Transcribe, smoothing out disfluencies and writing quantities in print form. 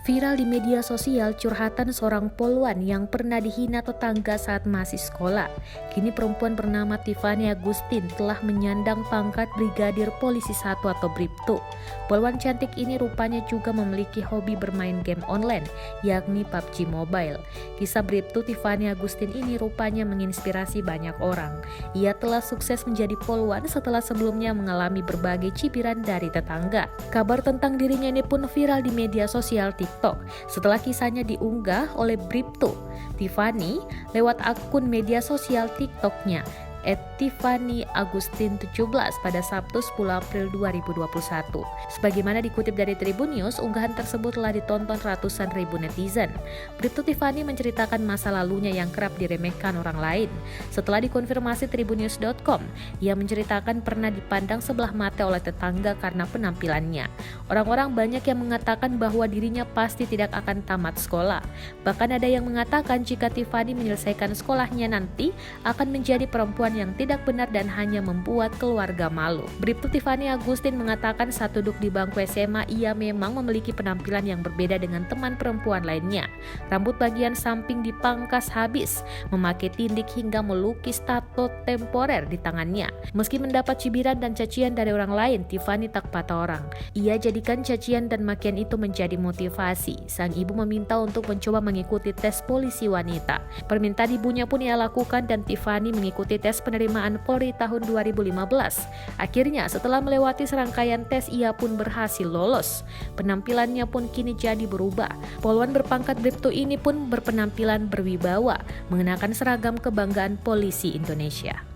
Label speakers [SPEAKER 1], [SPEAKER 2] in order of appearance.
[SPEAKER 1] Viral di media sosial curhatan seorang polwan yang pernah dihina tetangga saat masih sekolah. Kini perempuan bernama Tiffany Agustin telah menyandang pangkat Brigadir Polisi 1 atau Bribtu. Polwan cantik ini rupanya juga memiliki hobi bermain game online, yakni PUBG Mobile. Kisah Bribtu Tiffany Agustin ini rupanya menginspirasi banyak orang. Ia telah sukses menjadi polwan setelah sebelumnya mengalami berbagai cibiran dari tetangga. Kabar tentang dirinya ini pun viral di media sosial TikTok setelah kisahnya diunggah oleh Bribtu Tiffany lewat akun media sosial TikToknya @tiffanyagustin17 pada Sabtu 10 April 2021. Sebagaimana dikutip dari Tribun News, unggahan tersebut telah ditonton ratusan ribu netizen. Bribtu Tiffany menceritakan masa lalunya yang kerap diremehkan orang lain. Setelah dikonfirmasi tribunnews.com, ia menceritakan pernah dipandang sebelah mata oleh tetangga karena penampilannya. Orang-orang banyak yang mengatakan bahwa dirinya pasti tidak akan tamat sekolah. Bahkan ada yang mengatakan jika Tiffany menyelesaikan sekolahnya nanti akan menjadi perempuan yang tidak benar dan hanya membuat keluarga malu. Bribtu Tiffany Agustin mengatakan saat duduk di bangku SMA ia memang memiliki penampilan yang berbeda dengan teman perempuan lainnya. Rambut bagian samping dipangkas habis, memakai tindik hingga melukis tato temporer di tangannya. Meski mendapat cibiran dan cacian dari orang lain, Tiffany tak patah orang. Ia jadikan cacian dan makian itu menjadi motivasi. Sang ibu meminta untuk mencoba mengikuti tes polisi wanita. Permintaan ibunya pun ia lakukan dan Tiffany mengikuti tes penerimaan Polri tahun 2015. Akhirnya setelah melewati serangkaian tes ia pun berhasil lolos. Penampilannya pun kini jadi berubah. Polwan berpangkat Bribtu ini pun berpenampilan berwibawa, mengenakan seragam kebanggaan polisi Indonesia.